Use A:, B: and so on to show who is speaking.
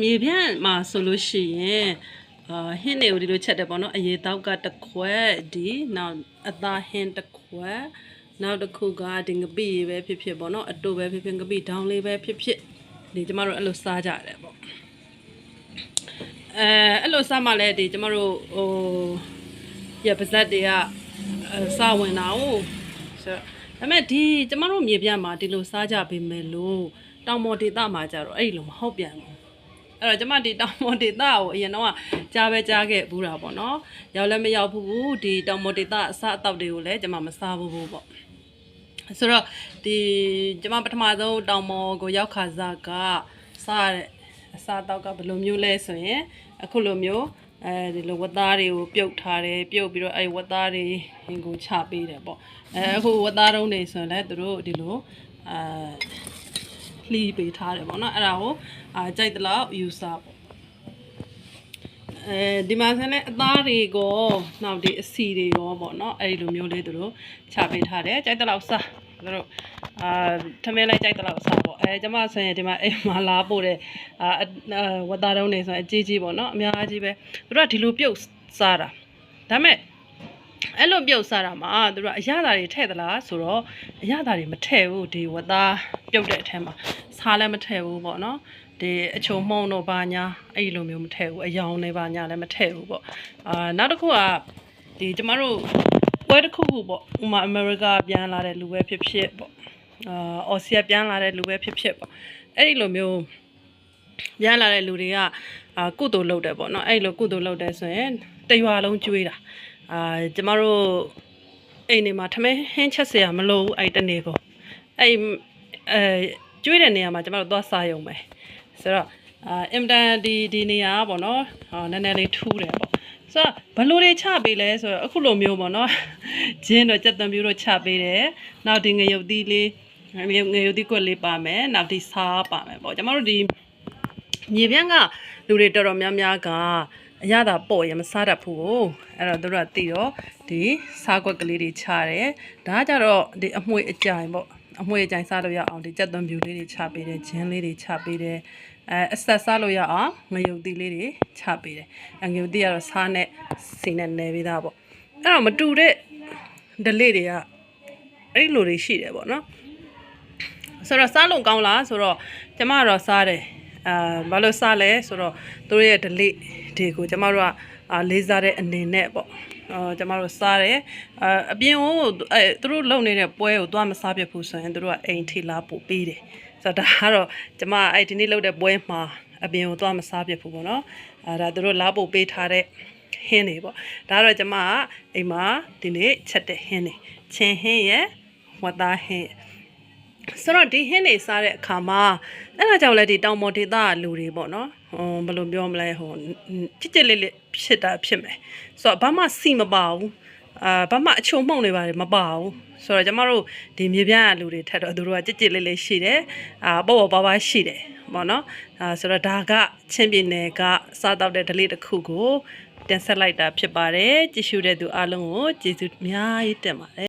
A: မြေပြန့်မှာဆိုလို့ရှိရင်ဟင်းတွေကိုဒီလိုချက်တယ်ပေါ့နော်အရေတောက်ကတစ်ခွက်ဒီနောက်အသားဟင်းတစ်ခွက်နောက်တစ်ခုကဒီငပိပဲဖြစ်ဖြစ်ပေါ့နော်အတူပဲဖြစ်ဖြစ်ငပိဒေါင်းလေးပဲဖြစ်ဖြစ်ဒီကျမတို့အဲ့လိုစားကြတယ်ပေါ့အဲ့လိုစားမှလည်းဒီကျမတို့ရပါဇက်တွေကစားဝင်တာ哦ဆိုတော့ဒါပေမဲ့ဒီကျမတို့မြေပြန့်မှာဒီလိုစားကြပေမဲ့လို့တောင်ပေါ်ဒေသမှာကြတော့အဲ့လိုမဟုတ်ပြန်ဘူးအဲ့တော့ကျမဒီတောင်ပေါ်ဒေသကိုအရင်တော့ကြားပဲကြားခဲ့ဘူးတာပေါ့နော်ရောက်လည်းမရောက်ဘူးဒီတောင်ပေါ်ဒေသအစားအသောက်တွေကိုလည်းကျမမစားဘူးပေါ့ဆိုတော့ဒီကျမပထမဆုံးတောင်ပေါ်ကိုရောက်ခါစားကစားတဲ့အစားအသောက်ကဘယ်လိုမျိုးလဲဆိုရင်အခုလိုမျိုးဒီလိုဝတ်သားတွေကိုပြုတ်ထားတယ်ပြုတ်ပြီးတော့အဲ့ဝတ်သားတွေဟင်ကိုချပေးတယ်ပေါ့အခုဝတ်သားတုံးတွေဆိုရင်လည်းသူတို့ဒီလိုလှီးပေးထားတယ်ပေါ့နော်အဲ့ဒါကိုကြိုက်တလောက်ယူစားပေါ့ဒီမှာဆန်တဲ့အသားတွေကိုနောက်ဒီအစီတွေရောပေါ့နော်အဲ့လိုမျိုးလေးသူတို့ချပေးထားတယ်ကြိုက်တလောက်စားသူတို့ထမင်းလိုက်ကြိုက်တလောက်စားပေါ့ကျမဆိုရင်ဒီမှာအိမ်မှာလာပို့တဲ့ဝတ်သားတုံးနေဆိုရင်အကြီးကြီးပေါ့နော်အများကြီးပဲသူတို့ကဒီလိုပြုတ်စားတာဒါပေမဲ့အဲ့လိုပြုတ်စားတာမှာသူတို့အရသာတွေထည့်သလားဆိုတော့အရသာတွေမထည့်ဘူးဒီဝတ်သားပြုတ်တဲ့အထက်မှာစားလည်းမထည့်ဘူးပေါ့နော်ဒီအချုံမှုံတော့ဘာညာအဲ့လိုမျိုးမထည့်ဘူးအယောင်တွေဘာညာလည်းမထည့်ဘူးပေါ့နောက်တစ်ခုကဒီကျမတို့ပွဲတစ်ခုခုပေါ့ဥမာအမေရိကပြန်လာတဲ့လူပဲဖြစ်ဖြစ်ပေါ့အော်စတြေးလျပြန်လာတဲ့လူပဲဖြစ်ဖြစ်ပေါ့အဲ့ဒီလိုမျိုးပြန်လာတဲ့လူတွေကကုသိုလ်လုပ်တယ်ပေါ့နော်အဲ့လိုကုသိုလ်လုပ်တယ်ဆိုရင်တရွာလုံးကျွေးတာကျမတို့အိမ်နေမှာထမင်းဟင်းချက်เสียမလို့အဲ့တနေ့ကိုအဲ့ကျွေးတဲ့နေရာမှာကျမတို့သွားစားရုံပဲဆိုတော့အင်တန်ဒီနေရာပေါ့နော်နည်းနည်းလေးထူးတယ်ပေါ့ဆိုတော့ဘလို့တွေချပေးလဲဆိုတော့အခုလိုမျိုးပေါ့နော်ဂျင်းတော့ကြက်သွန်ပြူတော့ချပေးတယ်နောက်ဒီငရုတ်သီးလေးငရုတ်သီးကွက်လေးပါမယ်နောက်ဒီစားပါမယ်ပေါ့ကျမတို့ဒီမြေပြန့်ကလူတွေတော်တော်များများကအရသာပေါ့ရမစားတတ်ဘူးအဲ့တော့တို့ကတီတော့ဒီစားကွက်ကလေးတွေချတယ်ဒါကြတော့ဒီအမွှေးအကြိုင်ပေါ့အမွှေးအကြိုင်စားလို့ရအောင်ဒီကြက်သွန်ပြူလေးတွေချပေးတယ်ဂျင်းလေးတွေချပေးတယ်အဆက်စားလို့ရအောင်ငရုတ်သီးလေးတွေချပေးတယ်ငရုတ်သီးကတော့စားနဲ့စီနဲ့နယ်ပေးတာပေါ့အဲ့တော့မတူတဲ့ဒလေးတွေကအဲ့လိုတွေရှိတယ်ပေါ့နော်ဆိုတော့စားလို့ကောင်းလားဆိုတော့ကျမကတော့စားတယ်ဘာလို့စားလဲဆိုတော့တို့ရဲ့ဒလေးတွေကိုကျမတို့ကလေးစားတဲ့အနေနဲ့ပေါ့ကျမတို့စားတယ်အပြင်ကိုသူတို့လုံနေတဲ့ပွဲကိုသွားမစားပြဘူးဆိုရင်တို့ကအိမ်ထိလာပို့ပေးတယ်ဆိုတော့ဒါကတော့ကျမဒီနေ့လုပ်တဲ့ပွဲမှာအပြင်ကိုသွားမစားပြဘူးပေါ့နော်ဒါသူတို့လာပို့ပေးထားတဲ့ဟင်းတွေပေါ့ဒါကတော့ကျမကအိမ်မှာဒီနေ့ချက်တဲ့ဟင်းတွေချင်းဟင်းရဲ့ဝတ်သားဟင်းဆိုတော့ဒီဟင်းတွေစားတဲ့အခါမှာအဲ့ဒါကြောင့်လည်းဒီတောင်ပေါ်ဒေသလူတွေပေါ့နော်ဘယ်လိုပြောမလဲချစ်ချစ်လေးလေးဖြစ်တာဖြစ်မယ်ဆိုတော့ဘာမှစီမပါဘူးဘာမှအချုံမှုန့်နေပါတယ်မပါဘူးဆိုတော့ကျမတို့ဒီမြေပြန့်လူတွေထက်တော့သူတို့ကကြစ်ကြစ်လေးလေးရှိတယ်ပေါ့ပါရှိတယ်ပေါ့နော်ဆိုတော့ဒါကချင်းပြည်နယ်ကစားတော့တဲ့ဒလေးတစ်ခုကိုတင်ဆက်လိုက်တာဖြစ်ပါတယ်ကြည့်ရှုတဲ့သူအားလုံးကိုကျေးဇူးအများကြီးတင်ပါတယ်